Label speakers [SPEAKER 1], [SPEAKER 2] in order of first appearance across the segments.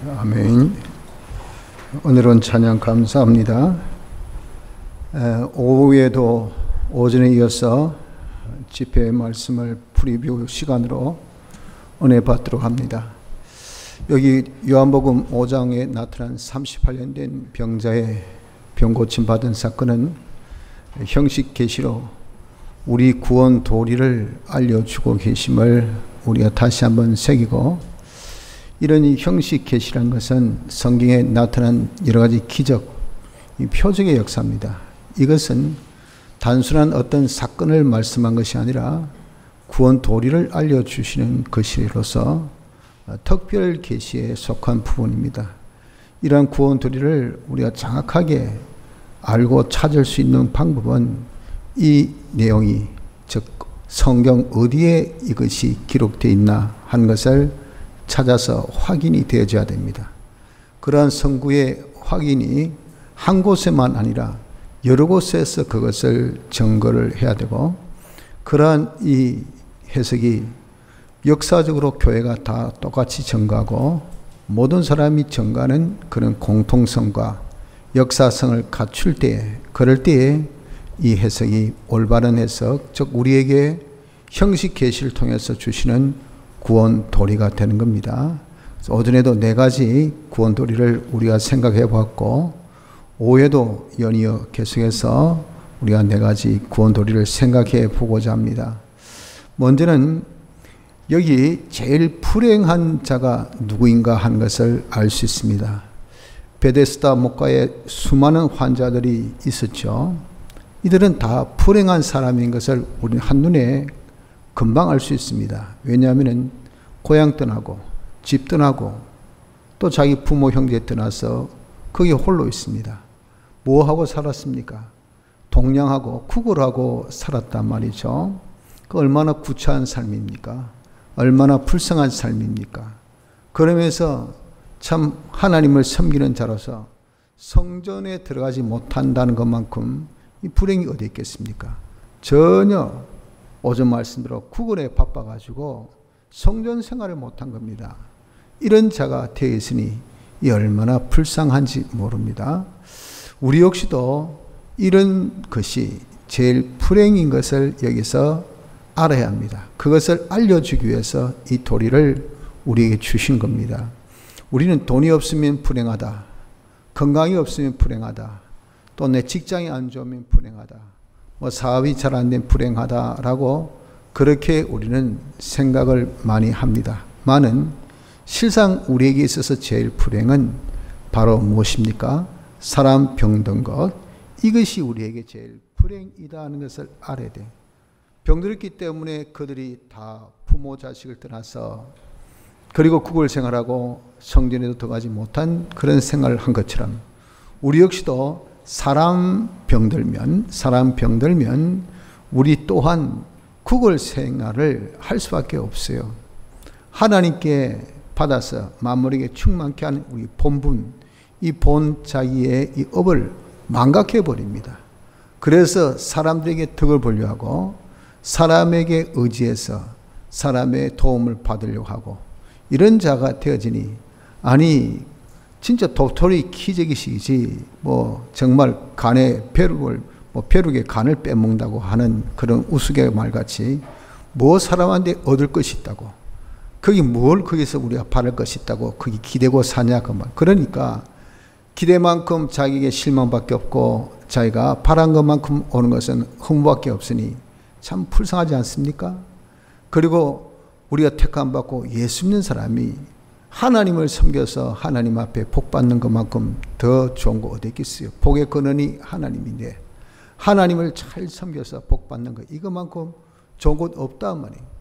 [SPEAKER 1] 아멘. 오늘은 찬양 감사합니다. 오후에도 오전에 이어서 집회 말씀을 프리뷰 시간으로 은혜 받도록 합니다. 여기 요한복음 5장에 나타난 38년 된 병자의 병고침 받은 사건은 형식 계시로 우리 구원 도리를 알려주고 계심을 우리가 다시 한번 새기고, 이런 이 형식 계시란 것은 성경에 나타난 여러 가지 기적, 이 표적의 역사입니다. 이것은 단순한 어떤 사건을 말씀한 것이 아니라 구원 도리를 알려주시는 것이로서 특별 계시에 속한 부분입니다. 이러한 구원 도리를 우리가 정확하게 알고 찾을 수 있는 방법은 이 내용이, 즉 성경 어디에 이것이 기록되어 있나 하는 것을 찾아서 확인이 되어져야 됩니다. 그러한 성구의 확인이 한 곳에만 아니라 여러 곳에서 그것을 증거를 해야 되고, 그러한 이 해석이 역사적으로 교회가 다 똑같이 증거하고 모든 사람이 증거하는 그런 공통성과 역사성을 갖출 때에, 그럴 때에 이 해석이 올바른 해석, 즉 우리에게 형식 계시를 통해서 주시는 구원 도리가 되는 겁니다. 오전에도 4가지 구원 도리를 우리가 생각해 보았고, 오후에도 연이어 계속해서 우리가 4가지 구원 도리를 생각해 보고자 합니다. 먼저는 여기 제일 불행한 자가 누구인가 하는 것을 알 수 있습니다. 베데스다 목가에 수많은 환자들이 있었죠. 이들은 다 불행한 사람인 것을 우리는 한눈에 금방 알 수 있습니다. 왜냐하면 고향 떠나고 집 떠나고 또 자기 부모 형제 떠나서 거기 홀로 있습니다. 뭐하고 살았습니까? 동냥하고 구걸하고 살았단 말이죠. 그 얼마나 구차한 삶입니까? 얼마나 불쌍한 삶입니까? 그러면서 참 하나님을 섬기는 자로서 성전에 들어가지 못한다는 것만큼 이 불행이 어디 있겠습니까? 전혀 오전 말씀대로 구걸에 바빠가지고 성전 생활을 못한 겁니다. 이런 자가 되어 있으니 이 얼마나 불쌍한지 모릅니다. 우리 역시도 이런 것이 제일 불행인 것을 여기서 알아야 합니다. 그것을 알려주기 위해서 이 도리를 우리에게 주신 겁니다. 우리는 돈이 없으면 불행하다, 건강이 없으면 불행하다, 또 내 직장이 안 좋으면 불행하다, 뭐 사업이 잘 안 되면 불행하다라고 그렇게 우리는 생각을 많이 합니다. 많은 실상 우리에게 있어서 제일 불행은 바로 무엇입니까? 사람 병든 것, 이것이 우리에게 제일 불행이다 하는 것을 알아야 돼요. 병들었기 때문에 그들이 다 부모 자식을 떠나서 그리고 구걸 생활하고 성전에도 들어가지 못한 그런 생활을 한 것처럼 우리 역시도 사람 병들면 우리 또한 구걸 생활을 할 수밖에 없어요. 하나님께 받아서 만물에게 충만케 하는 우리 본분, 이 본자기의 이 업을 망각해 버립니다. 그래서 사람들에게 덕을 보려고 하고 사람에게 의지해서 사람의 도움을 받으려고 하고, 이런 자가 되어지니, 아니 진짜 도토리 키재기식이지 뭐 정말 간에 벼룩의 간을 빼먹는다고 하는 그런 우스갯 말같이 뭐 사람한테 얻을 것이 있다고, 거기 뭘 거기서 우리가 바랄 것이 있다고 거기 기대고 사냐 그 말. 그러니까 기대만큼 자기에게 실망밖에 없고 자기가 바란 것만큼 오는 것은 허무밖에 없으니 참 불쌍하지 않습니까? 그리고 우리가 택함 받고 예수 믿는 사람이 하나님을 섬겨서 하나님 앞에 복 받는 것만큼 더 좋은 거 어디 있겠어요? 복의 근원이 하나님인데 하나님을 잘 섬겨서 복 받는 것, 이것만큼 좋은 것 없다 말이에요.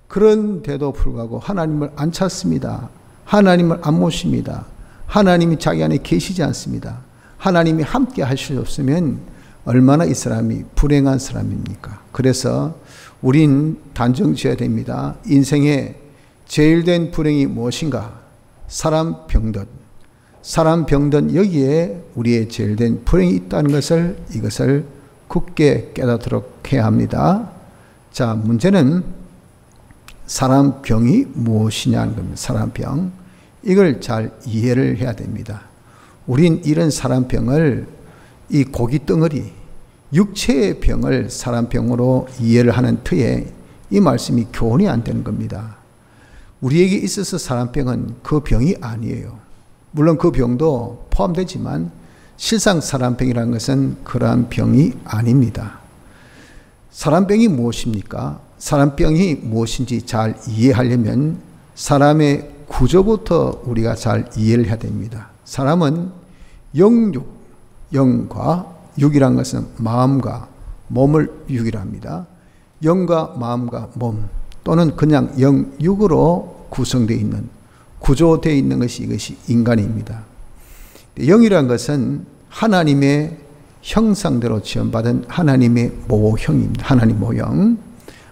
[SPEAKER 1] 그런데도 불구하고 하나님을 안 찾습니다. 하나님을 안 모십니다. 하나님이 자기 안에 계시지 않습니다. 하나님이 함께 하실 수 없으면 얼마나 이 사람이 불행한 사람입니까? 그래서 우린 단정 지어야 됩니다. 인생에 제일 된 불행이 무엇인가? 사람 병든 여기에 우리의 제일 된 불행이 있다는 것을, 이것을 굳게 깨닫도록 해야 합니다. 자, 문제는 사람 병이 무엇이냐는 겁니다. 사람 병. 이걸 잘 이해를 해야 됩니다. 우린 이런 사람병을 이 고깃덩어리, 육체의 병을 사람병으로 이해를 하는 터에 이 말씀이 교훈이 안 되는 겁니다. 우리에게 있어서 사람병은 그 병이 아니에요. 물론 그 병도 포함되지만 실상 사람병이라는 것은 그러한 병이 아닙니다. 사람병이 무엇입니까? 사람병이 무엇인지 잘 이해하려면 사람의 구조부터 우리가 잘 이해를 해야 됩니다. 사람은 영육, 영과 육이란 것은 마음과 몸을 육이라 합니다. 영과 마음과 몸 또는 그냥 영육으로 구성되어 있는, 구조되어 있는 것이 이것이 인간입니다. 영이란 것은 하나님의 형상대로 지원받은 하나님의 모형입니다. 하나님 모형.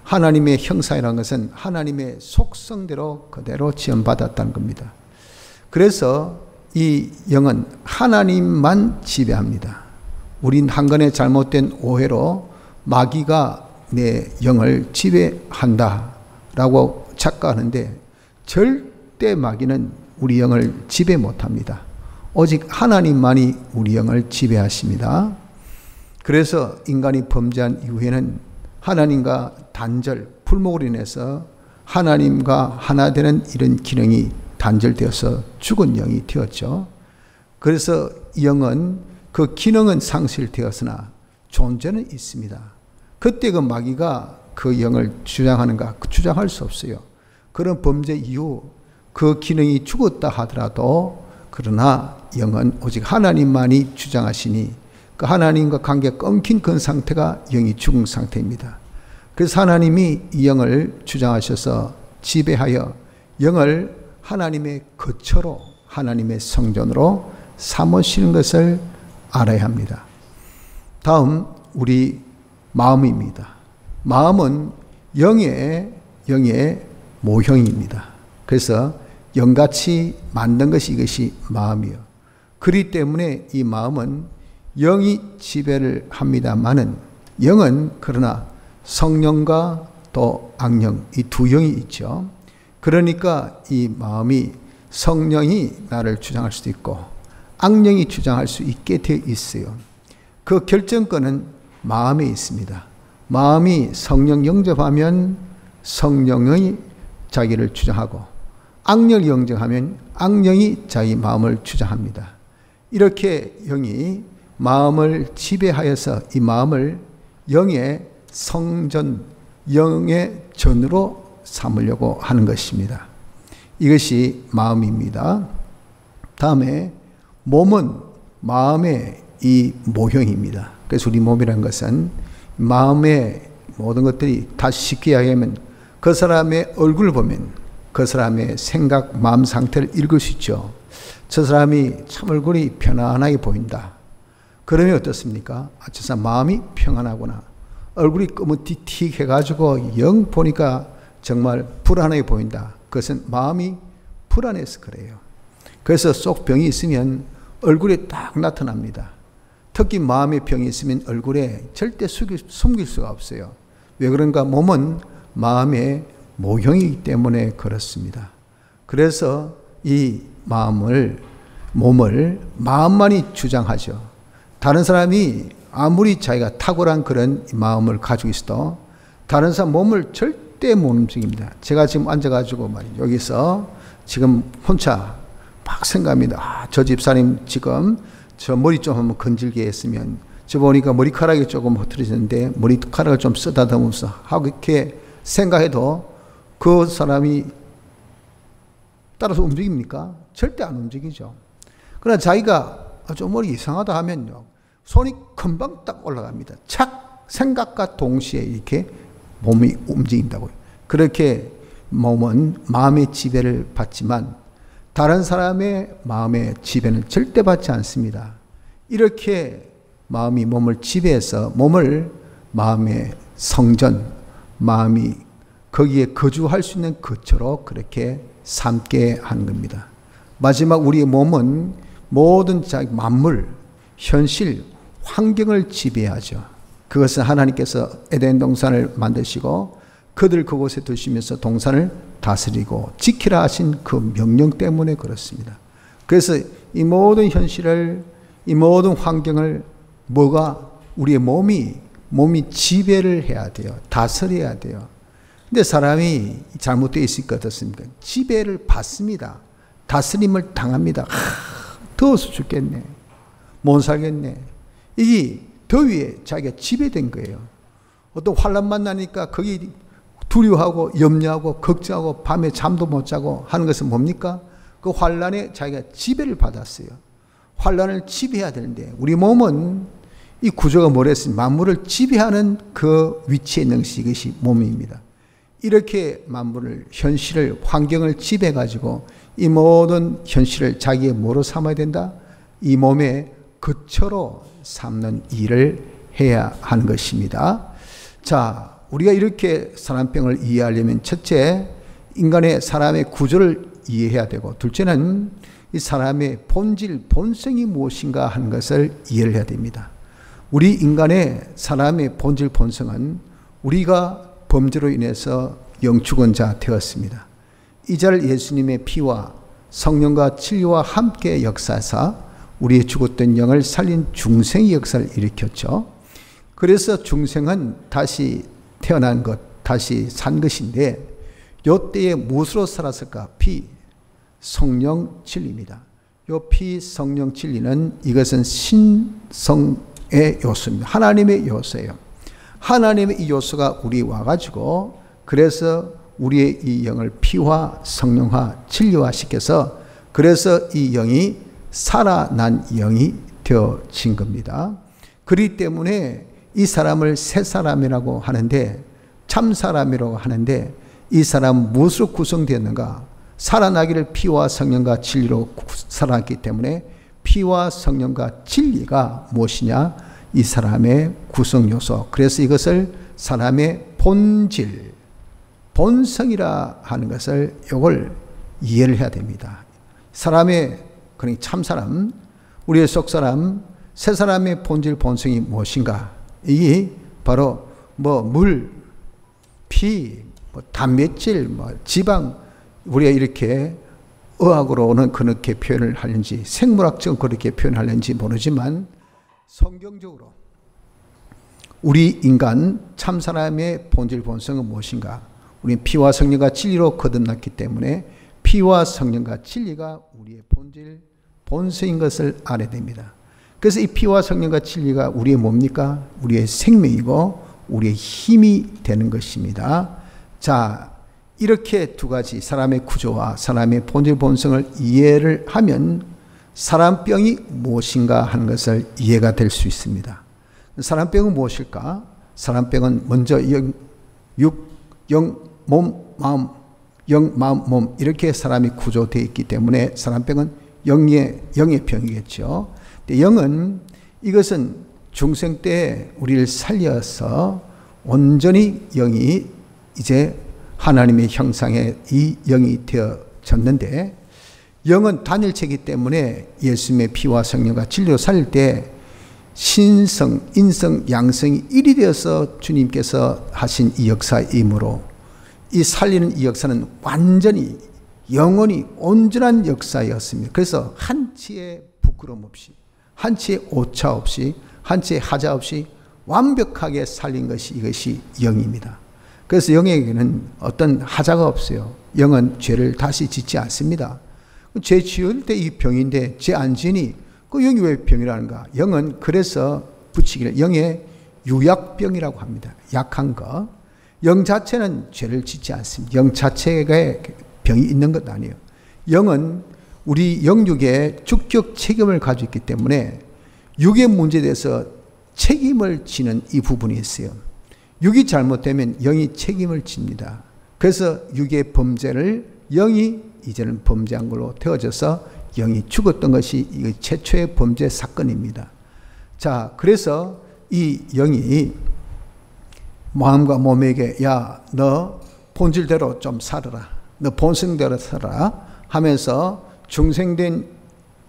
[SPEAKER 1] 하나님의 형상이라는 것은 하나님의 속성대로 그대로 지원받았다는 겁니다. 그래서 이 영은 하나님만 지배합니다. 우린 한 건의 잘못된 오해로 마귀가 내 영을 지배한다라고 착각하는데 절대 마귀는 우리 영을 지배 못합니다. 오직 하나님만이 우리 영을 지배하십니다. 그래서 인간이 범죄한 이후에는 하나님과 단절, 풀목으로 인해서 하나님과 하나 되는 이런 기능이 단절되어서 죽은 영이 되었죠. 그래서 영은 그 기능은 상실되었으나 존재는 있습니다. 그때 그 마귀가 그 영을 주장하는가? 주장할 수 없어요. 그런 범죄 이후 그 기능이 죽었다 하더라도 그러나 영은 오직 하나님만이 주장하시니 그 하나님과 관계가 끊긴 그 상태가 영이 죽은 상태입니다. 그래서 하나님이 이 영을 주장하셔서 지배하여 영을 하나님의 거처로 하나님의 성전으로 삼으시는 것을 알아야 합니다. 다음 우리 마음입니다. 마음은 영의 모형입니다. 그래서 영같이 만든 것이 이것이 마음이요. 그렇기 때문에 이 마음은 영이 지배를 합니다마는 영은 그러나 성령과 또 악령 이 두 영이 있죠. 그러니까 이 마음이 성령이 나를 주장할 수도 있고 악령이 주장할 수 있게 되어 있어요. 그 결정권은 마음에 있습니다. 마음이 성령 영접하면 성령의 자기를 주장하고 악령을 영접하면 악령이 자기 마음을 주장합니다. 이렇게 영이 마음을 지배하여서 이 마음을 영의 성전, 영의 전으로 삼으려고 하는 것입니다. 이것이 마음입니다. 다음에 몸은 마음의 이 모형입니다. 그래서 우리 몸이라는 것은 마음의 모든 것들이 다시 쉽게 이야기하면 그 사람의 얼굴을 보면 그 사람의 생각, 마음 상태를 읽을 수 있죠. 저 사람이 참 얼굴이 편안하게 보인다. 그러면 어떻습니까? 아, 저 사람 마음이 평안하구나. 얼굴이 끄무틱틱해가지고 영 보니까 정말 불안하게 보인다. 그것은 마음이 불안해서 그래요. 그래서 속 병이 있으면 얼굴에 딱 나타납니다. 특히 마음의 병이 있으면 얼굴에 절대 숨길 수가 없어요. 왜 그런가? 몸은 마음의 모형이기 때문에 그렇습니다. 그래서 이 몸을 마음만이 주장하죠. 다른 사람이 아무리 자기가 탁월한 그런 마음을 가지고 있어도 다른 사람 몸을 절대 못 움직입니다. 제가 지금 앉아가지고 말이죠. 여기서 지금 혼자 막 생각합니다. 아, 저 집사님 지금 저 머리 좀 한번 건질게 했으면 저 보니까 머리카락이 조금 흐트러졌는데 머리카락을 좀 쓰다듬으면서 하고 이렇게 생각해도 그 사람이 따라서 움직입니까? 절대 안 움직이죠. 그러나 자기가 좀 머리 이상하다 하면요. 손이 금방 딱 올라갑니다. 착 생각과 동시에 이렇게 몸이 움직인다고요. 그렇게 몸은 마음의 지배를 받지만 다른 사람의 마음의 지배는 절대 받지 않습니다. 이렇게 마음이 몸을 지배해서 몸을 마음의 성전, 마음이 거기에 거주할 수 있는 거처로 그렇게 삼게 하는 겁니다. 마지막 우리의 몸은 모든 만물, 현실, 환경을 지배하죠. 그것은 하나님께서 에덴 동산을 만드시고 그들 그곳에 두시면서 동산을 다스리고 지키라 하신 그 명령 때문에 그렇습니다. 그래서 이 모든 현실을, 이 모든 환경을 우리의 몸이 지배를 해야 돼요. 다스려야 돼요. 근데 사람이 잘못되어 있으니까 어떻습니까? 지배를 받습니다. 다스림을 당합니다. 더워서 죽겠네. 못 살겠네. 이게 더위에 자기가 지배된 거예요. 어떤 환란 만나니까 거기 두려워하고 염려하고 걱정하고 밤에 잠도 못 자고 하는 것은 뭡니까? 그 환란에 자기가 지배를 받았어요. 환란을 지배해야 되는데 우리 몸은 이 구조가 뭐랬으면 만물을 지배하는 그 위치에 있는 것이 이것이 몸입니다. 이렇게 만물을, 현실을, 환경을 지배해가지고 이 모든 현실을 자기의 뭐로 삼아야 된다? 이 몸의 거처로 삼는 일을 해야 하는 것입니다. 자, 우리가 이렇게 사람병을 이해하려면 첫째, 인간의 사람의 구조를 이해해야 되고, 둘째는 이 사람의 본질, 본성이 무엇인가 하는 것을 이해를 해야 됩니다. 우리 인간의 사람의 본질, 본성은 우리가 범죄로 인해서 영축은 자 되었습니다. 이 자를 예수님의 피와 성령과 진리와 함께 역사하사 우리의 죽었던 영을 살린 중생의 역사를 일으켰죠. 그래서 중생은 다시 태어난 것, 다시 산 것인데 이때에 무엇으로 살았을까? 피, 성령, 진리입니다. 이 피, 성령, 진리는 이것은 신성의 요소입니다. 하나님의 요소예요. 하나님의 이 요소가 우리 와가지고 그래서 우리의 이 영을 피와 성령화, 진리화 시켜서 그래서 이 영이 살아난 영이 되어진 겁니다. 그렇기 때문에 이 사람을 새 사람이라고 하는데, 참 사람이라고 하는데, 이 사람은 무엇으로 구성되었는가? 살아나기를 피와 성령과 진리로 살아났기 때문에 피와 성령과 진리가 무엇이냐? 이 사람의 구성 요소. 그래서 이것을 사람의 본질, 본성이라 하는 것을 이걸 이해를 해야 됩니다. 사람의, 그러니까 참 사람, 우리의 속 사람, 새 사람의 본질, 본성이 무엇인가? 이게 바로 물, 피, 단백질, 지방, 우리가 이렇게 의학으로는 그렇게 표현을 하는지, 생물학적으로 그렇게 표현하는지 모르지만 성경적으로 우리 인간 참 사람의 본질, 본성은 무엇인가? 우리는 피와 성령과 진리로 거듭났기 때문에 피와 성령과 진리가 우리의 본질, 본성인 것을 알아야 됩니다. 그래서 이 피와 성령과 진리가 우리의 뭡니까? 우리의 생명이고 우리의 힘이 되는 것입니다. 자, 이렇게 두 가지 사람의 구조와 사람의 본질, 본성을 이해를 하면 사람병이 무엇인가 하는 것을 이해가 될 수 있습니다. 사람병은 무엇일까? 사람병은 먼저 영, 몸, 마음, 영, 마음, 몸 이렇게 사람이 구조되어 있기 때문에 사람병은 영의 병이겠죠. 근데 영은 이것은 중생 때 우리를 살려서 온전히 영이 이제 하나님의 형상의 이 영이 되어졌는데, 영은 단일체이기 때문에 예수님의 피와 성령과 진리로 살릴 때 신성, 인성, 양성이 일이 되어서 주님께서 하신 이 역사이므로 이 살리는 이 역사는 완전히 영원히 온전한 역사였습니다. 그래서 한치의 부끄럼 없이, 한치의 오차 없이, 한치의 하자 없이 완벽하게 살린 것이 이것이 영입니다. 그래서 영에게는 어떤 하자가 없어요. 영은 죄를 다시 짓지 않습니다. 죄 지을 때 이 병인데 죄 안 지니 그 영이 왜 병이라는가? 영은 그래서 붙이기를 영의 유약병이라고 합니다. 약한 거. 영 자체는 죄를 짓지 않습니다. 영 자체가 병이 있는 것 아니에요. 영은 우리 영육에 주격 책임을 가지고 있기 때문에 육의 문제에 대해서 책임을 지는 이 부분이 있어요. 육이 잘못되면 영이 책임을 집니다. 그래서 육의 범죄를 영이 이제는 범죄한 걸로 되어져서 영이 죽었던 것이 최초의 범죄 사건입니다. 자, 그래서 이 영이 마음과 몸에게 야, 너 본질대로 좀 살아라. 너 본성대로 살아라 하면서 중생된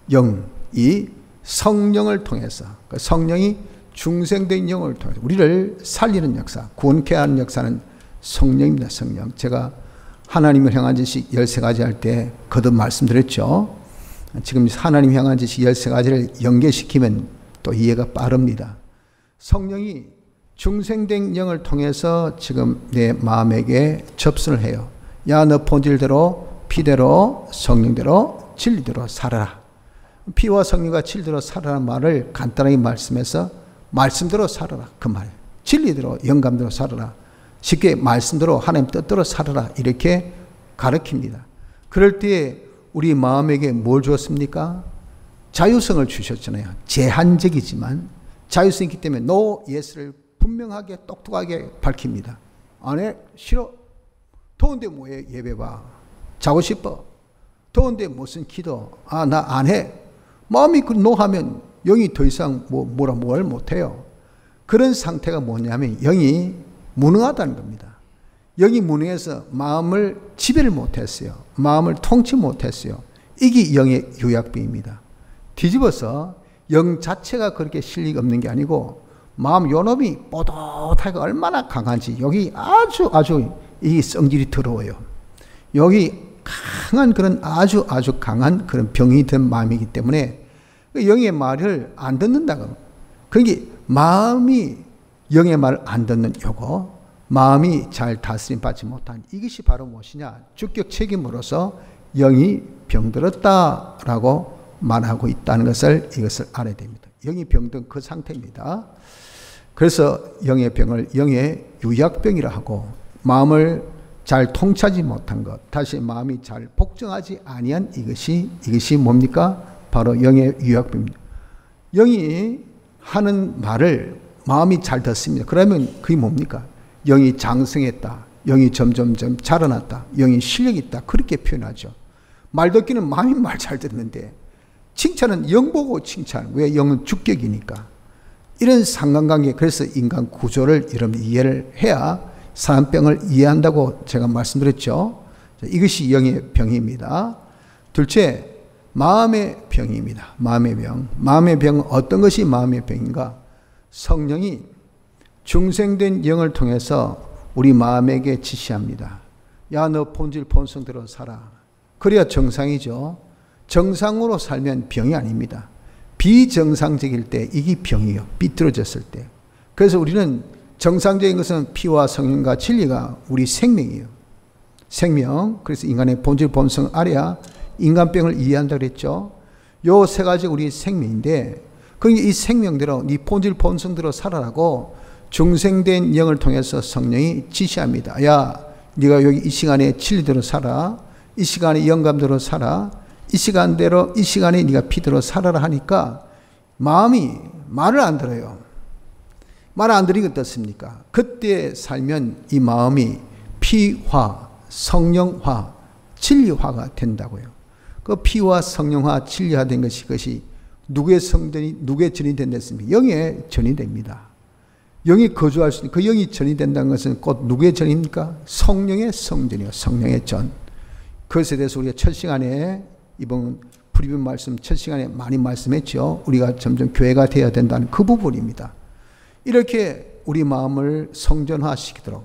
[SPEAKER 1] 영이 성령을 통해서, 성령이 중생된 영을 통해서 우리를 살리는 역사, 구원케 하는 역사는 성령입니다. 성령. 제가 하나님을 향한 지식 13가지 할 때 거듭 말씀드렸죠. 지금 하나님 향한 지식 13가지를 연계시키면 또 이해가 빠릅니다. 성령이 중생된 영을 통해서 지금 내 마음에게 접선을 해요. 야, 너 본질대로 피대로 성령대로 진리대로 살아라. 피와 성령과 진리대로 살아라는 말을 간단하게 말씀해서 말씀대로 살아라 그 말. 진리대로 영감대로 살아라. 쉽게 말씀대로 하나님 뜻대로 살아라 이렇게 가르칩니다. 그럴 때에 우리 마음에게 뭘 주었습니까? 자유성을 주셨잖아요. 제한적이지만 자유성이 있기 때문에 노 예스를 분명하게 똑똑하게 밝힙니다. 안 해? 싫어? 더운데 뭐해? 예배 봐. 자고 싶어? 더운데 무슨 기도? 아, 나 안 해. 마음이 그 노하면 영이 더 이상 뭘 못해요. 그런 상태가 뭐냐면 영이 무능하다는 겁니다. 영이 무능해서 마음을 지배를 못했어요. 마음을 통치 못했어요. 이게 영의 유약병입니다. 뒤집어서 영 자체가 그렇게 실리가 없는 게 아니고 마음 요놈이 뽀듯하게 얼마나 강한지 여기 아주 이 성질이 더러워요. 여기 강한 그런 아주 강한 그런 병이 든 마음이기 때문에 영의 말을 안 듣는다고. 그게 마음이 영의 말을 안 듣는 요거, 마음이 잘 다스림 받지 못한 이것이 바로 무엇이냐? 주격 책임으로서 영이 병들었다라고 말하고 있다는 것을 이것을 알아야 됩니다. 영이 병든 그 상태입니다. 그래서 영의 병을 영의 유약병이라 하고 마음을 잘 통치하지 못한 것, 다시 마음이 잘 복종하지 아니한 이것이 뭡니까? 바로 영의 유약병입니다. 영이 하는 말을 마음이 잘 듣습니다. 그러면 그게 뭡니까? 영이 장성했다. 영이 점점점 자라났다. 영이 실력이 있다. 그렇게 표현하죠. 말 듣기는 마음이 말 잘 듣는데 칭찬은 영 보고 칭찬. 왜? 영은 주격이니까. 이런 상관관계, 그래서 인간 구조를 여러분 이해를 해야 사람병을 이해한다고 제가 말씀드렸죠. 이것이 영의 병입니다. 둘째, 마음의 병입니다. 마음의 병. 마음의 병은 어떤 것이 마음의 병인가? 성령이 중생된 영을 통해서 우리 마음에게 지시합니다. 야, 너 본질 본성대로 살아. 그래야 정상이죠. 정상으로 살면 병이 아닙니다. 비정상적일 때 이게 병이에요. 삐뚤어졌을 때. 그래서 우리는 정상적인 것은 피와 성령과 진리가 우리 생명이에요. 생명. 그래서 인간의 본질 본성 알아야 인간병을 이해한다고 그랬죠. 요 세 가지 우리 생명인데 그러니까 이 생명대로 네 본질 본성대로 살아라고 중생된 영을 통해서 성령이 지시합니다. 야, 네가 여기 이 시간에 진리대로 살아. 이 시간에 영감대로 살아. 이 시간대로 이 시간에 네가 피대로 살아라 하니까 마음이 말을 안 들어요. 말 안 들으니까 어떻습니까? 그때 살면 이 마음이 피화, 성령화, 진리화가 된다고요. 그 피와 성령화, 진리화 된 것이 그것이 누구의 성전이 누구의 전이 된댔습니까? 영의 전이 됩니다. 영이 거주할 수 있는 그 영이 전이 된다는 것은 곧 누구의 전입니까? 성령의 성전이요. 성령의 전. 그것에 대해서 우리가 첫 시간에 이번 프리뷰 말씀 첫 시간에 많이 말씀했죠. 우리가 점점 교회가 되어야 된다는 그 부분입니다. 이렇게 우리 마음을 성전화시키도록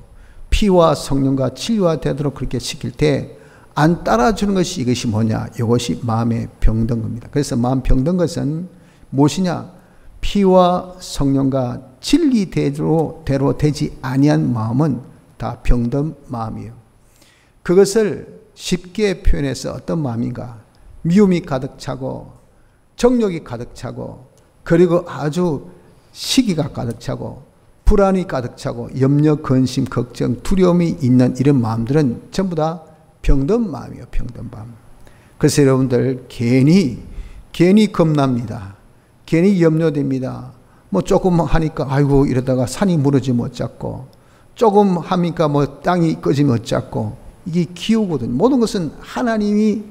[SPEAKER 1] 피와 성령과 진리화 되도록 그렇게 시킬 때 안 따라주는 것이 이것이 뭐냐? 이것이 마음의 병든 겁니다. 그래서 마음 병든 것은 무엇이냐? 피와 성령과 진리대로 되지 아니한 마음은 다 병든 마음이에요. 그것을 쉽게 표현해서 어떤 마음인가? 미움이 가득 차고 정욕이 가득 차고 그리고 아주 시기가 가득 차고 불안이 가득 차고 염려, 근심, 걱정, 두려움이 있는 이런 마음들은 전부 다 병든 마음이에요. 병든 마음. 그래서 여러분들 괜히 겁납니다. 괜히 염려됩니다. 뭐 조금 하니까 아이고 이러다가 산이 무너지면 어쩌고 조금 하니까 뭐 땅이 꺼지면 어쩌고 이게 기우거든. 모든 것은 하나님이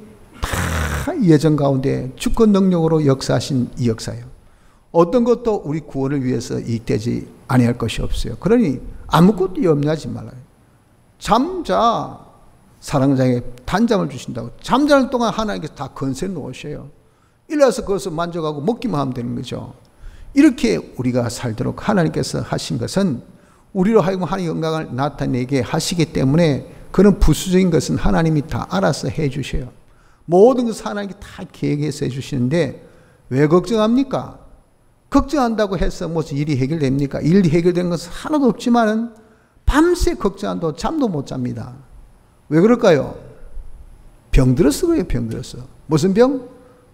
[SPEAKER 1] 다 예정 가운데 주권 능력으로 역사하신 이 역사예요. 어떤 것도 우리 구원을 위해서 이익되지 아니할 것이 없어요. 그러니 아무것도 염려하지 말아요. 잠자. 사랑자에게 단잠을 주신다고. 잠자는 동안 하나님께서 다 건설해 놓으셔요. 일어나서 그것을 만족하고 먹기만 하면 되는 거죠. 이렇게 우리가 살도록 하나님께서 하신 것은 우리로 하여금 하나님의 영광을 나타내게 하시기 때문에 그런 부수적인 것은 하나님이 다 알아서 해 주셔요. 모든 것을 하나님이 다 계획해서 해 주시는데 왜 걱정합니까? 걱정한다고 해서 무슨 일이 해결됩니까? 일이 해결되는 것은 하나도 없지만은 밤새 걱정한다고 잠도 못 잡니다. 왜 그럴까요? 병들어서 그래요. 병들어서. 무슨 병?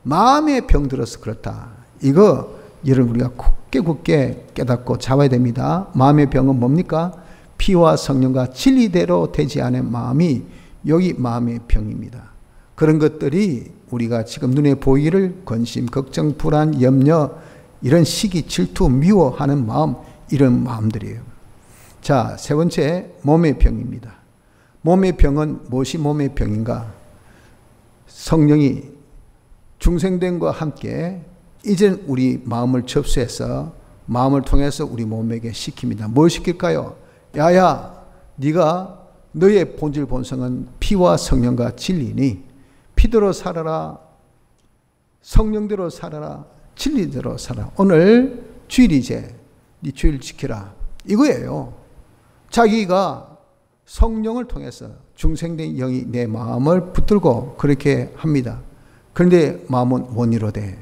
[SPEAKER 1] 마음의 병들어서 그렇다. 이거 여러분 우리가 굳게 깨닫고 잡아야 됩니다. 마음의 병은 뭡니까? 피와 성령과 진리대로 되지 않은 마음이 여기 마음의 병입니다. 그런 것들이 우리가 지금 눈에 보이기를 근심, 걱정, 불안, 염려, 이런 시기, 질투, 미워하는 마음, 이런 마음들이에요. 자, 세 번째, 몸의 병입니다. 몸의 병은 무엇이 몸의 병인가? 성령이 중생됨과 함께 이젠 우리 마음을 접수해서 마음을 통해서 우리 몸에게 시킵니다. 뭘 시킬까요? 야야, 네가 너의 본질 본성은 피와 성령과 진리니 피대로 살아라, 성령대로 살아라, 진리대로 살아라. 오늘 주일이제, 네 주일 지키라. 이거예요. 자기가 성령을 통해서 중생된 영이 내 마음을 붙들고 그렇게 합니다. 그런데 마음은 원이로되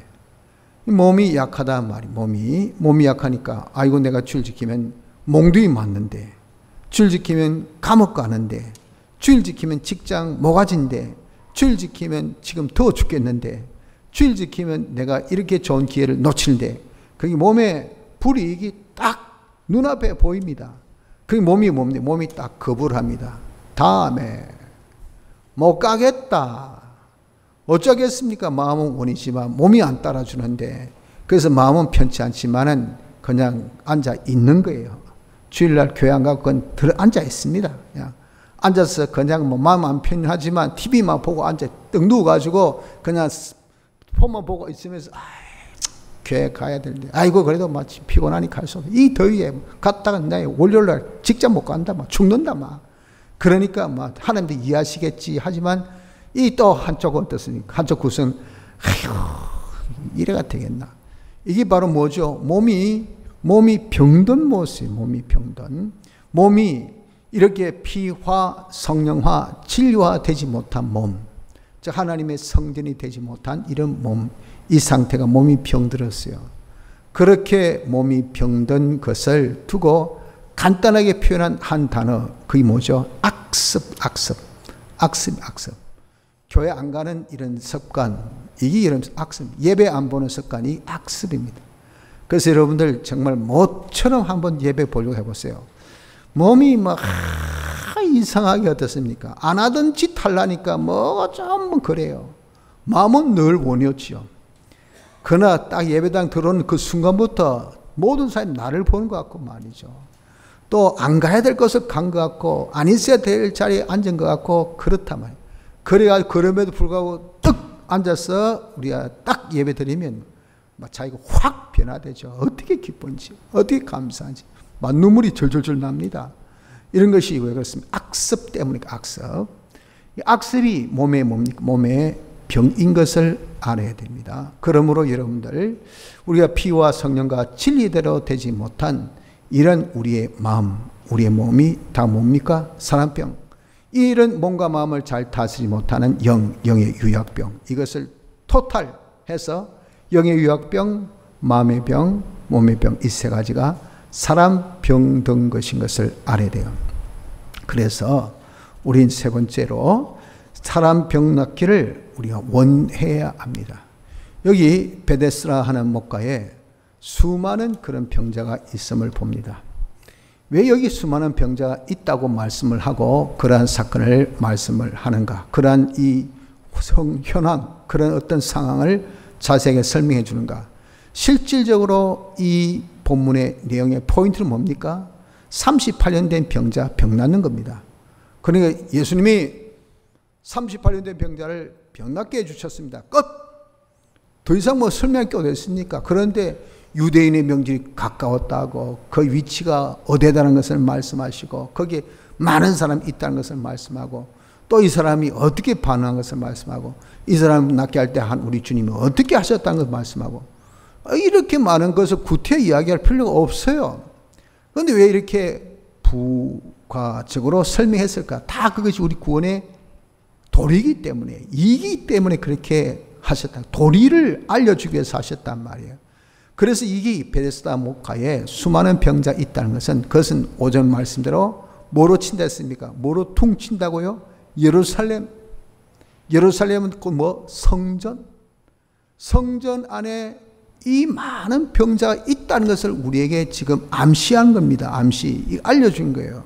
[SPEAKER 1] 몸이 약하다 말이. 몸이 약하니까 아이고 내가 주일 지키면 몽둥이 맞는데, 주일 지키면 감옥 가는데, 주일 지키면 직장 모가지인데, 주일 지키면 지금 더워 죽겠는데, 주일 지키면 내가 이렇게 좋은 기회를 놓치는데, 그게 몸에 불이익이 딱 눈앞에 보입니다. 그게 몸이 딱 거부를 합니다. 다음에 못 가겠다. 어쩌겠습니까? 마음은 원이지만 몸이 안 따라주는데, 그래서 마음은 편치 않지만은 그냥 앉아 있는 거예요. 주일날 교회 안 가고 그냥 앉아 있습니다. 그냥 앉아서 그냥 뭐 마음 안 편하지만 TV만 보고 앉아 떡 누워가지고 그냥 폰만 보고 있으면서 교회 가야 되는데 아이고 그래도 마치 피곤하니 갈 수 없어. 이 더위에 갔다가 나 월요일날 직장 못 간다 막 죽는다 막. 그러니까 막 하나님도 이해하시겠지 하지만 이 또 한쪽은 어떻습니까? 한쪽 구성은 아이고 이래가 되겠나. 이게 바로 뭐죠? 몸이 병든 모습, 몸이 병든. 몸이 이렇게 피화, 성령화, 진리화 되지 못한 몸, 즉 하나님의 성전이 되지 못한 이런 몸, 이 상태가 몸이 병들었어요. 그렇게 몸이 병든 것을 두고 간단하게 표현한 한 단어, 그게 뭐죠? 악습. 교회 안 가는 이런 습관, 이게 이런 악습, 예배 안 보는 습관이 악습입니다. 그래서 여러분들 정말 모처럼 한번 예배 보려고 해보세요. 몸이 막 이상하게 어떻습니까? 안 하던 짓 하려니까 뭐가 좀 그래요. 마음은 늘 원이었죠. 그러나 딱 예배당 들어오는 그 순간부터 모든 사람이 나를 보는 것 같고 말이죠. 또 안 가야 될 것을 간 것 같고 안 있어야 될 자리에 앉은 것 같고 그렇단 말이에요. 그래가지고 그럼에도 불구하고 뚝 앉아서 우리가 딱 예배 드리면 막 자기가 확 변화되죠. 어떻게 기쁜지, 어떻게 감사한지, 막 눈물이 절절절 납니다. 이런 것이 왜 그렇습니까? 악습 때문이니까 악습. 악습이 몸에 뭡니까? 몸에 병인 것을 알아야 됩니다. 그러므로 여러분들 우리가 피와 성령과 진리대로 되지 못한 이런 우리의 마음, 우리의 몸이 다 뭡니까? 사람병. 이런 몸과 마음을 잘 다스리지 못하는 영의 유약병. 이것을 토탈해서 영의 유약병, 마음의 병, 몸의 병, 이 세 가지가 사람 병든 것인 것을 알아야 돼요. 그래서 우린 세 번째로 사람 병 낫기를 우리가 원해야 합니다. 여기 베데스라 하는 목가에 수많은 그런 병자가 있음을 봅니다. 왜 여기 수많은 병자가 있다고 말씀을 하고 그러한 사건을 말씀을 하는가? 그러한 이 현황, 그런 어떤 상황을 자세하게 설명해 주는가? 실질적으로 이 본문의 내용의 포인트는 뭡니까? 38년 된 병자 병 낫는 겁니다. 그러니까 예수님이 38년 된 병자를 병 낫게 해주셨습니다. 끝! 더 이상 뭐 설명할 게 어디 있습니까? 그런데 유대인의 명절이 가까웠다고 그 위치가 어디다라는 것을 말씀하시고 거기에 많은 사람이 있다는 것을 말씀하고 또 이 사람이 어떻게 반응한 것을 말씀하고 이 사람 낫게 할 때 한 우리 주님이 어떻게 하셨다는 것을 말씀하고 이렇게 많은 것을 구태 이야기할 필요가 없어요. 그런데 왜 이렇게 부가적으로 설명했을까? 다 그것이 우리 구원의 도리이기 때문에, 이기 때문에 그렇게 하셨다. 도리를 알려주기 위해서 하셨단 말이에요. 그래서 이게 베데스다 목가에 수많은 병자 있다는 것은, 그것은 오전 말씀대로 뭐로 친다 했습니까? 뭐로 퉁친다고요? 예루살렘. 예루살렘은 그 뭐? 성전. 성전 안에 이 많은 병자가 있다는 것을 우리에게 지금 암시한 겁니다. 암시. 알려준 거예요.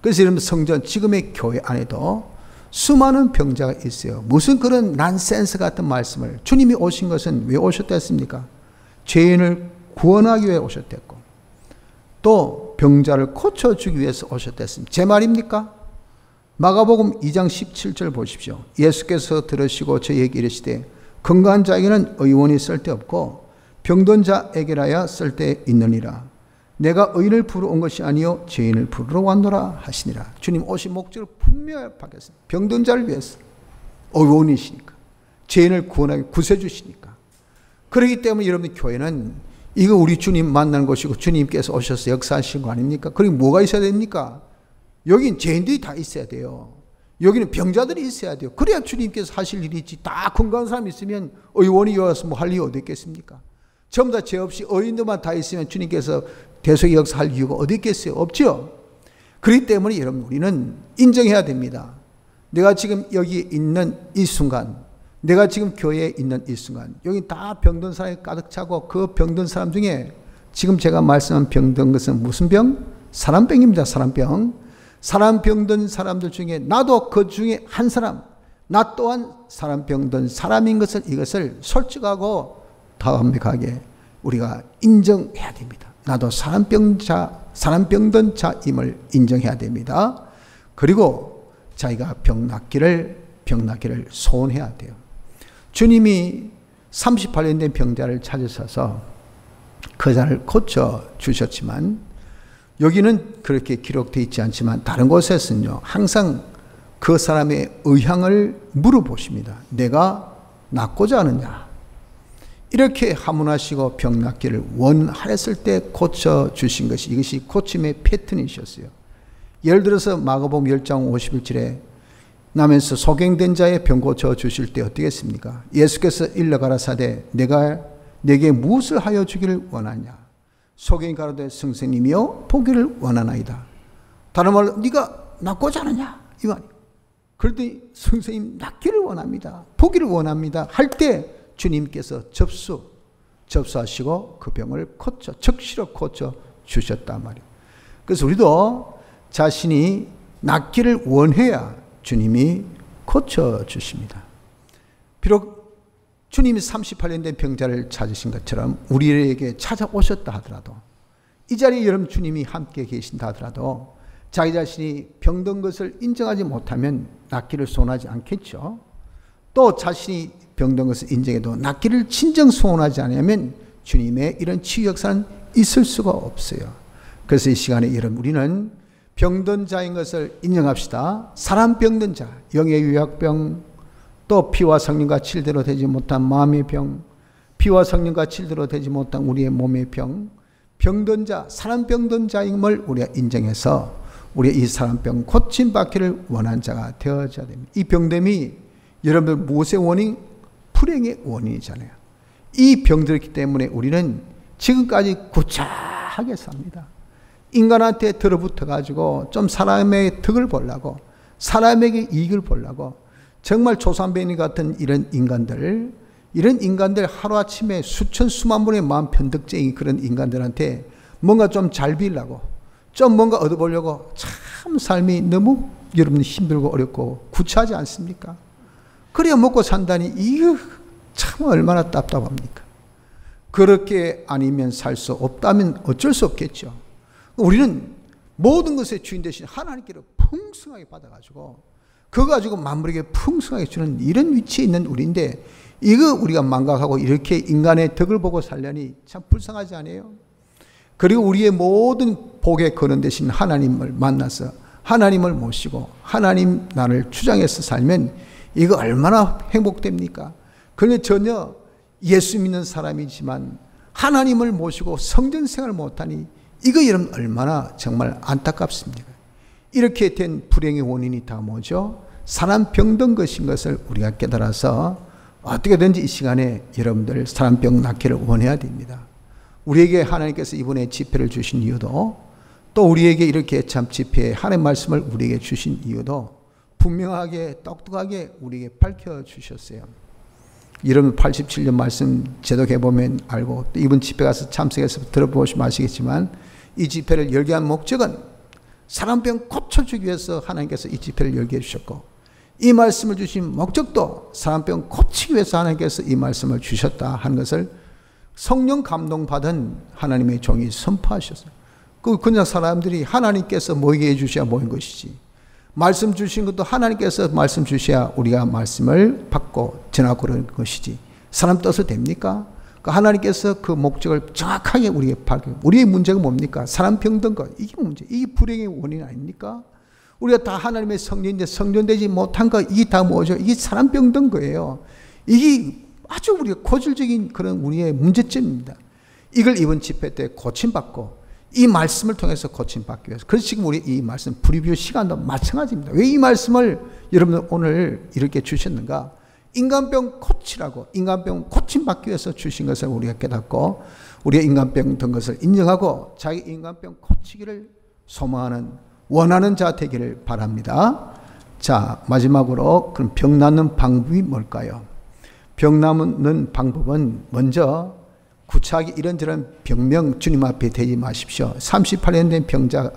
[SPEAKER 1] 그래서 여러분, 성전, 지금의 교회 안에도 수많은 병자가 있어요. 무슨 그런 난센스 같은 말씀을, 주님이 오신 것은 왜 오셨다 했습니까? 죄인을 구원하기 위해 오셨댔고, 또 병자를 고쳐주기 위해서 오셨다 했습니다. 제 말입니까? 마가복음 2장 17절 보십시오. 예수께서 들으시고 저희에게 이르시되 건강한 자에게는 의원이 쓸데없고 병든 자에게라야 쓸데있느니라. 내가 의인을 부르러 온 것이 아니요 죄인을 부르러 왔노라 하시니라. 주님 오신 목적을 분명히 밝혔습니다. 병든 자를 위해서 의원이시니까, 죄인을 구원하기 구세주시니까. 그렇기 때문에 여러분, 교회는 이거 우리 주님 만나는 곳이고 주님께서 오셔서 역사하신 거 아닙니까? 그리고 뭐가 있어야 됩니까? 여긴 죄인들이 다 있어야 돼요. 여기는 병자들이 있어야 돼요. 그래야 주님께서 하실 일이 있지. 다 건강한 사람이 있으면 의원이 여와서 뭐 할 일이 어디 있겠습니까? 전부 다 죄 없이 의인들만 다 있으면 주님께서 대속의 역사할 이유가 어디 있겠어요? 없죠. 그렇기 때문에 여러분, 우리는 인정해야 됩니다. 내가 지금 여기 있는 이 순간, 내가 지금 교회에 있는 이 순간, 여기 다 병든 사람이 가득 차고, 그 병든 사람 중에 지금 제가 말씀한 병든 것은 무슨 병? 사람병입니다. 사람병. 사람 병든 사람들 중에 나도 그 중에 한 사람, 나 또한 사람 병든 사람인 것을, 이것을 솔직하고 담백하게 우리가 인정해야 됩니다. 나도 사람 병든 자임을 인정해야 됩니다. 그리고 자기가 병 낫기를 소원해야 돼요. 주님이 38년 된 병자를 찾으셔서 그 자를 고쳐 주셨지만, 여기는 그렇게 기록되어 있지 않지만 다른 곳에서는요, 항상 그 사람의 의향을 물어보십니다. 내가 낫고자 하느냐? 이렇게 하문하시고 병 낫기를 원하였을 때 고쳐주신 것이, 이것이 고침의 패턴이셨어요. 예를 들어서 마가복음 10장 51절에 나면서 소경된 자의 병 고쳐주실 때 어떻게 했습니까? 예수께서 일러 가라사대 내가 내게 무엇을 하여 주기를 원하냐? 소경이 가로되 선생님이여 보기를 원하나이다. 다른 말로 네가 낫고자 하느냐? 이 말이에요. 그랬더니 선생님 낫기를 원합니다. 보기를 원합니다. 할 때 주님께서 접수하시고 그 병을 적시로 고쳐 주셨단 말이에요. 그래서 우리도 자신이 낫기를 원해야 주님이 고쳐 주십니다. 비록 주님이 38년 된 병자를 찾으신 것처럼 우리에게 찾아오셨다 하더라도, 이 자리에 여러분 주님이 함께 계신다 하더라도 자기 자신이 병든 것을 인정하지 못하면 낫기를 소원하지 않겠죠. 또 자신이 병든 것을 인정해도 낫기를 진정 소원하지 않으면 주님의 이런 치유 역사는 있을 수가 없어요. 그래서 이 시간에 여러분, 우리는 병든 자인 것을 인정합시다. 사람 병든 자, 영의 유약병, 또 피와 성령과 칠대로 되지 못한 마음의 병, 피와 성령과 칠대로 되지 못한 우리의 몸의 병, 병든 자, 사람 병든 자임을 우리가 인정해서 우리의 이 사람병 고침받기를 원한 자가 되어져야 됩니다. 이 병됨이 여러분 무엇의 원인? 불행의 원인이잖아요. 이 병들기 때문에 우리는 지금까지 구차하게 삽니다. 인간한테 들어붙어 가지고 좀 사람의 덕을 보려고, 사람에게 이익을 보려고, 정말 조상배니 같은 이런 인간들 하루아침에 수만 분의 마음 편득쟁이 그런 인간들한테 뭔가 좀 잘 빌려고, 좀 뭔가 얻어보려고 참 삶이 너무 여러분 힘들고 어렵고 구차하지 않습니까? 그래야 먹고 산다니 이거 참 얼마나 답답합니까? 그렇게 아니면 살 수 없다면 어쩔 수 없겠죠. 우리는 모든 것의 주인 되신 하나님께로 풍성하게 받아가지고 그거 가지고 만물에게 풍성하게 주는 이런 위치에 있는 우리인데, 이거 우리가 망각하고 이렇게 인간의 덕을 보고 살려니 참 불쌍하지 않아요? 그리고 우리의 모든 복의 근원 되신 하나님을 만나서 하나님을 모시고 하나님 나를 주장해서 살면 이거 얼마나 행복됩니까? 그런데 전혀 예수 믿는 사람이지만 하나님을 모시고 성전 생활을 못하니 이거 여러분 얼마나 정말 안타깝습니까? 이렇게 된 불행의 원인이 다 뭐죠? 사람 병든 것인 것을 우리가 깨달아서 어떻게든지 이 시간에 여러분들 사람병 낫기를 원해야 됩니다. 우리에게 하나님께서 이번에 집회를 주신 이유도, 또 우리에게 이렇게 참 집회에 하나님의 말씀을 우리에게 주신 이유도 분명하게 똑똑하게 우리에게 밝혀주셨어요. 여러분 87년 말씀 제독해보면 알고, 또 이번 집회 가서 참석해서 들어보시면 아시겠지만, 이 집회를 열게 한 목적은 사람병 고쳐주기 위해서 하나님께서 이 집회를 열게 해주셨고, 이 말씀을 주신 목적도 사람병 고치기 위해서 하나님께서 이 말씀을 주셨다 하는 것을 성령 감동받은 하나님의 종이 선포하셨어요. 그냥 사람들이 하나님께서 모이게 해주셔야 모인 것이지, 말씀 주신 것도 하나님께서 말씀 주셔야 우리가 말씀을 받고 전하고 그런 것이지, 사람 떠서 됩니까? 하나님께서 그 목적을 정확하게 우리에게 밝혀. 우리의 문제가 뭡니까? 사람 병든 것, 이게 문제, 이게 불행의 원인 아닙니까? 우리가 다 하나님의 성전인데 성전되지 못한 것, 이게 다 뭐죠? 이게 사람 병든 거예요. 이게 아주 우리가 고질적인 그런 우리의 문제점입니다. 이걸 이번 집회 때 고침받고 이 말씀을 통해서 고침받기 위해서, 그래서 지금 우리 이 말씀 프리뷰 시간도 마찬가지입니다. 왜 이 말씀을 여러분 오늘 이렇게 주셨는가? 인간병 고치라고, 인간병 고침받기 위해서 주신 것을 우리가 깨닫고, 우리의 인간병 든 것을 인정하고 자기 인간병 고치기를 소망하는, 원하는 자 되기를 바랍니다. 자, 마지막으로 그럼 병 낫는 방법이 뭘까요? 병 낫는 방법은 먼저 구차하게 이런저런 병명 주님 앞에 대지 마십시오. 38년 된 병자,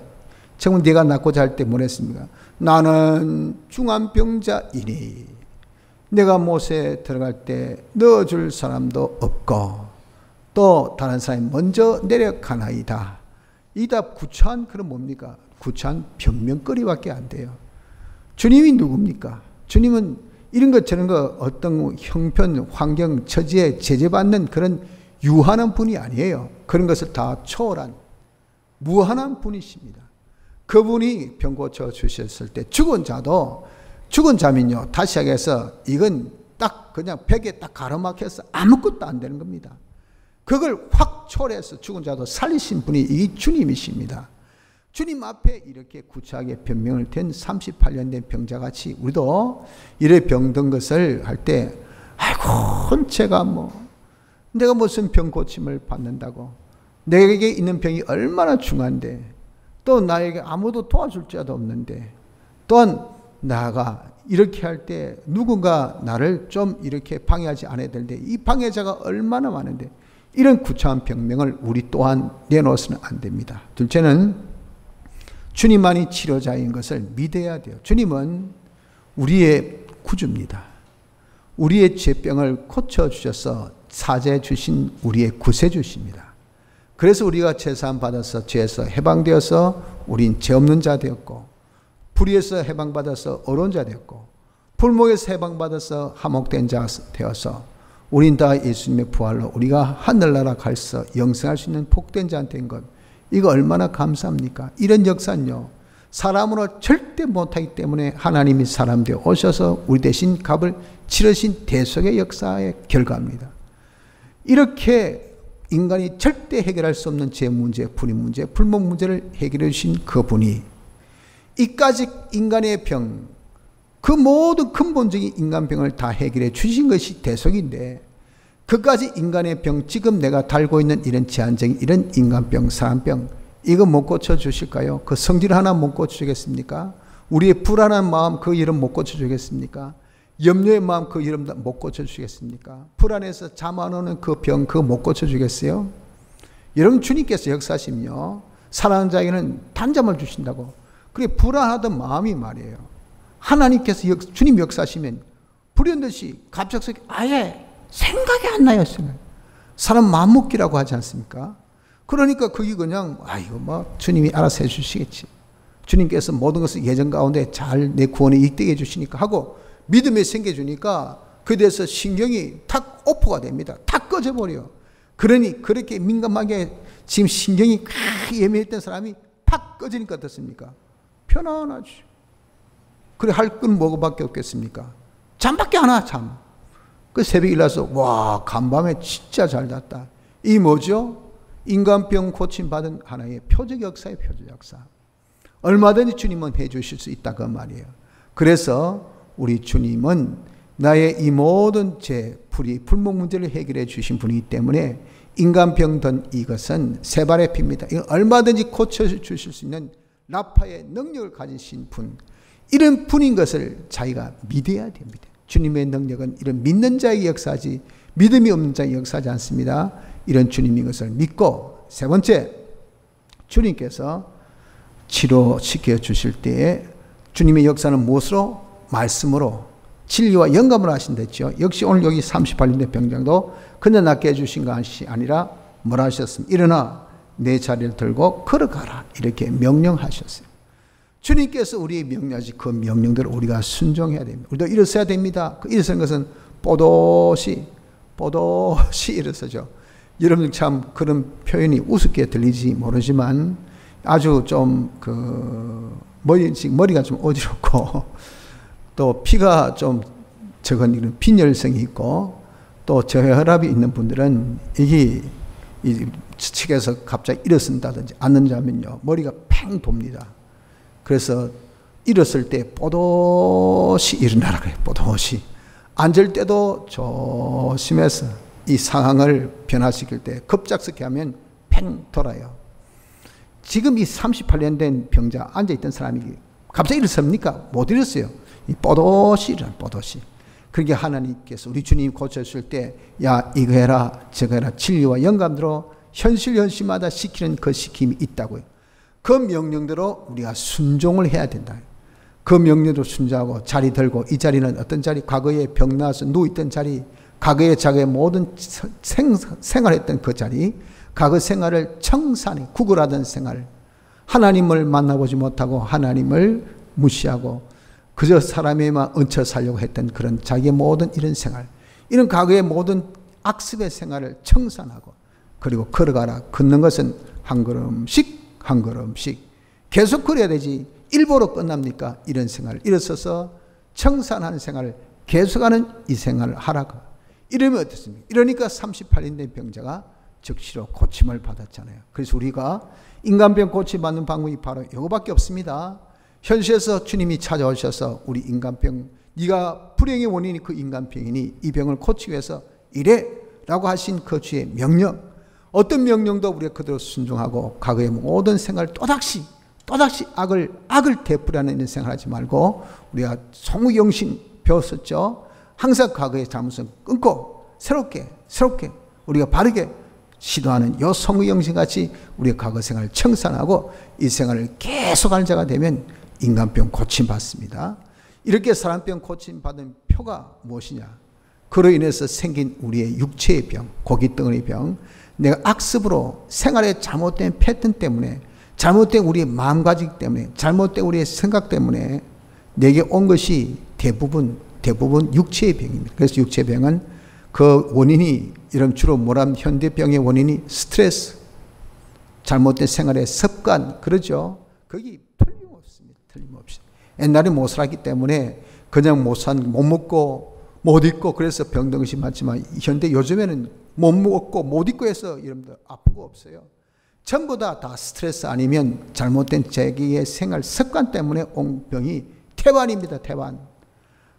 [SPEAKER 1] 정말 네가 낫고자 할 때 뭐랬습니까? 나는 중환병자이니 내가 못에 들어갈 때 넣어줄 사람도 없고 또 다른 사람이 먼저 내려가나이다. 이다 구차한 그런 뭡니까? 구차한 변명거리밖에 안 돼요. 주님이 누굽니까? 주님은 이런 것 저런 거 어떤 형편, 환경, 처지에 제재받는 그런 유한한 분이 아니에요. 그런 것을 다 초월한 무한한 분이십니다. 그분이 병 고쳐 주셨을 때 죽은 자면요, 다시 시작해서 이건 딱 그냥 벽에 딱 가로막혀서 아무것도 안 되는 겁니다. 그걸 확 초래해서 죽은 자도 살리신 분이 이 주님이십니다. 주님 앞에 이렇게 구차하게 변명을 된 38년 된 병자같이 우리도 이래 병든 것을 할 때, 아이고 제가 내가 무슨 병 고침을 받는다고, 내게 있는 병이 얼마나 중한데, 또 나에게 아무도 도와줄 자도 없는데, 또한 나가 이렇게 할 때 누군가 나를 좀 이렇게 방해하지 않아야 되는데 이 방해자가 얼마나 많은데, 이런 구차한 병명을 우리 또한 내놓아서는 안 됩니다. 둘째는 주님만이 치료자인 것을 믿어야 돼요. 주님은 우리의 구주입니다. 우리의 죄병을 고쳐주셔서 사죄해 주신 우리의 구세주십니다. 그래서 우리가 제사함 받아서 죄에서 해방되어서 우린 죄 없는 자 되었고, 불의에서 해방받아서 어려운 자 되었고, 불목에서 해방받아서 화목된 자 되어서 우린 다 예수님의 부활로 우리가 하늘나라 갈서 영생할 수 있는 복된 자 된 것, 이거 얼마나 감사합니까? 이런 역사는요, 사람으로 절대 못하기 때문에 하나님이 사람 되어 오셔서 우리 대신 값을 치르신 대속의 역사의 결과입니다. 이렇게 인간이 절대 해결할 수 없는 죄 문제, 불의 문제, 불목 문제를 해결해 주신 그분이 이까지 인간의 병, 그 모든 근본적인 인간병을 다 해결해 주신 것이 대속인데, 그까지 인간의 병, 지금 내가 달고 있는 이런 제한적인 이런 인간병, 사람병, 이거 못 고쳐주실까요? 그 성질 하나 못 고쳐주겠습니까? 우리의 불안한 마음, 그 이름 못 고쳐주겠습니까? 염려의 마음, 그 이름 못 고쳐주시겠습니까? 불안해서 잠 안 오는 그 병, 그거 못 고쳐주겠어요? 여러분, 주님께서 역사하시면요, 사랑하는 자에게는 단잠을 주신다고. 그게 불안하던 마음이 말이에요. 하나님께서 주님 역사하시면 불현듯이 갑작스럽게 아예 생각이 안 나요. 사람 마음먹기라고 하지 않습니까? 그러니까 그게 그냥 이거 주님이 알아서 해주시겠지, 주님께서 모든 것을 예정 가운데 잘 내 구원에 이익되게 해주시니까 하고 믿음이 생겨주니까 그에 대해서 신경이 탁 오프가 됩니다. 탁 꺼져버려. 그러니 그렇게 민감하게 지금 신경이 예민했던 사람이 팍 꺼지니까 어떻습니까? 편안하지. 그래 할 건 뭐밖에 없겠습니까? 잠밖에 안 와. 잠. 그 새벽에 일어나서 와 간밤에 진짜 잘 잤다. 이 뭐죠? 인간병 고침받은 하나의 표적 역사의 표적 역사. 얼마든지 주님은 해주실 수 있다 그 말이에요. 그래서 우리 주님은 나의 이 모든 죄, 불목 문제를 해결해 주신 분이기 때문에 인간병 든 이것은 세 발의 피입니다. 이건 얼마든지 고쳐주실 수 있는 라파의 능력을 가지신 분, 이런 분인 것을 자기가 믿어야 됩니다. 주님의 능력은 이런 믿는 자의 역사지 믿음이 없는 자의 역사지 않습니다. 이런 주님인 것을 믿고, 세 번째, 주님께서 치료시켜 주실 때에 주님의 역사는 무엇으로? 말씀으로, 진리와 영감으로 하신댔죠. 역시 오늘 여기 38년 된 병장도 그냥 낫게 해주신 것이 아니라 뭐라 하셨습니까? 일어나 내 자리를 들고 걸어가라, 이렇게 명령하셨어요. 주님께서 우리의 명령하시 그 명령대로 우리가 순종해야 됩니다. 우리도 일어서야 됩니다. 그 일어서는 것은 뽀독이 일어서죠. 여러분 참 그런 표현이 우습게 들리지 모르지만 아주 좀 머리가 좀 어지럽고 또 피가 좀 적은 이런 빈혈성이 있고 또 저혈압이 있는 분들은 이게 이 측에서 갑자기 일어선다든지 앉는다면요 머리가 팽 돕니다. 그래서 일었을 때 뽀독이 일어나라 그래요. 뽀독이. 앉을 때도 조심해서 이 상황을 변화시킬 때 급작스럽게 하면 팽 돌아요. 지금 이 38년 된 병자 앉아있던 사람이 갑자기 일어섭니까? 못 일었어요. 이 뽀독이 일어나, 뽀독이. 그러게 하나님께서 우리 주님 고쳐주실 때, 야, 이거 해라, 저거 해라, 진리와 영감대로 현실마다 시키는 그 시킴이 있다고요. 그 명령대로 우리가 순종을 해야 된다. 그 명령대로 순종하고 자리 들고, 이 자리는 어떤 자리? 과거에 병 나서 누워있던 자리, 과거에 자기의 모든 생활했던 그 자리, 과거 생활을 청산해 구걸하던 생활, 하나님을 만나보지 못하고 하나님을 무시하고 그저 사람에만 얹혀 살려고 했던 그런 자기의 모든 이런 생활, 이런 과거의 모든 악습의 생활을 청산하고, 그리고 걸어가라. 걷는 것은 한 걸음씩 한 걸음씩 계속 걸어야 되지 일보로 끝납니까? 이런 생활, 일어서서 청산하는 생활을 계속하는 이 생활을 하라고. 이러면 어떻습니까? 이러니까 38년 된 병자가 즉시로 고침을 받았잖아요. 그래서 우리가 인간병 고침받는 방법이 바로 이거밖에 없습니다. 현실에서 주님이 찾아오셔서 우리 인간병, 네가 불행의 원인이 그 인간병이니 이 병을 고치기 위해서 이래 라고 하신 그 주의 명령, 어떤 명령도 우리가 그대로 순종하고 과거의 모든 생활을 또다시 악을 되풀이하는 생활하지 말고, 우리가 성우영신 배웠었죠. 항상 과거의 잘못은 끊고 새롭게 우리가 바르게 시도하는 요 성우영신같이 우리가 과거 생활을 청산하고 이 생활을 계속하는 자가 되면 인간병 고침받습니다. 이렇게 사람병 고침받은 표가 무엇이냐? 그로 인해서 생긴 우리의 육체의 병, 고깃덩어리 병, 내가 악습으로 생활의 잘못된 패턴 때문에, 잘못된 우리의 마음가짐 때문에, 잘못된 우리의 생각 때문에 내게 온 것이 대부분 육체의 병입니다. 그래서 육체의 병은 그 원인이, 이런 주로 뭐라면 현대병의 원인이 스트레스, 잘못된 생활의 습관, 그러죠. 거기 틀림없습니다. 틀림없이. 옛날에 못 살았기 때문에 그냥 못 먹고 못 입고 그래서 병든 것이 많지만, 현대 요즘에는 못 먹고 못 입고 해서 여러분들 아픈 거 없어요. 전부 다 스트레스 아니면 잘못된 자기의 생활 습관 때문에 온 병이 태반입니다. 태반.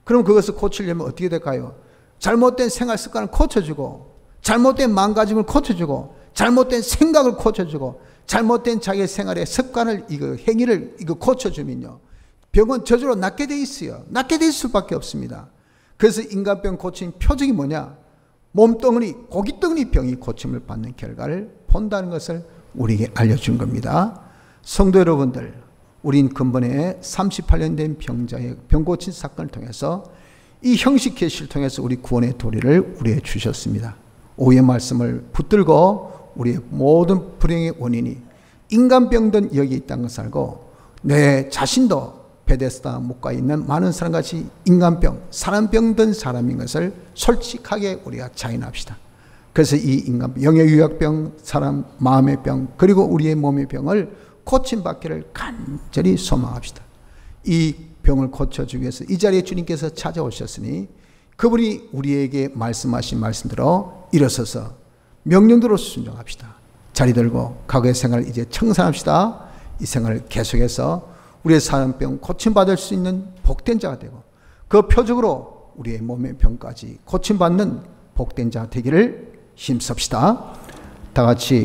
[SPEAKER 1] 그럼 그것을 고치려면 어떻게 될까요? 잘못된 생활 습관을 고쳐주고, 잘못된 마음가짐을 고쳐주고, 잘못된 생각을 고쳐주고, 잘못된 자기의 생활의 습관을, 행위를 고쳐주면요, 병은 저절로 낫게 돼 있어요. 낫게 될 수밖에 없습니다. 그래서 인간병 고친 표적이 뭐냐? 몸덩어리, 고깃덩어리 병이 고침을 받는 결과를 본다는 것을 우리에게 알려준 겁니다. 성도 여러분들, 우린 근본에 38년 된 병자의 병 고친 사건을 통해서 이 형식 계시를 통해서 우리 구원의 도리를 우리에게 주셨습니다. 오후의 말씀을 붙들고 우리의 모든 불행의 원인이 인간병든 여기 있다는 것을 알고, 내 자신도 베데스다 목가에 있는 많은 사람같이 인간병, 사람병든 사람인 것을 솔직하게 우리가 자인합시다. 그래서 이 인간병, 영의 유약병, 사람 마음의 병, 그리고 우리의 몸의 병을 고침받기를 간절히 소망합시다. 이 병을 고쳐주기 위해서 이 자리에 주님께서 찾아오셨으니 그분이 우리에게 말씀하신 말씀대로 일어서서 명령대로 순종합시다. 자리 들고 과거의 생활을 이제 청산합시다. 이 생활을 계속해서 우리의 사람병 고침받을 수 있는 복된 자가 되고 그 표적으로 우리의 몸의 병까지 고침받는 복된 자 되기를 힘씁시다. 다 같이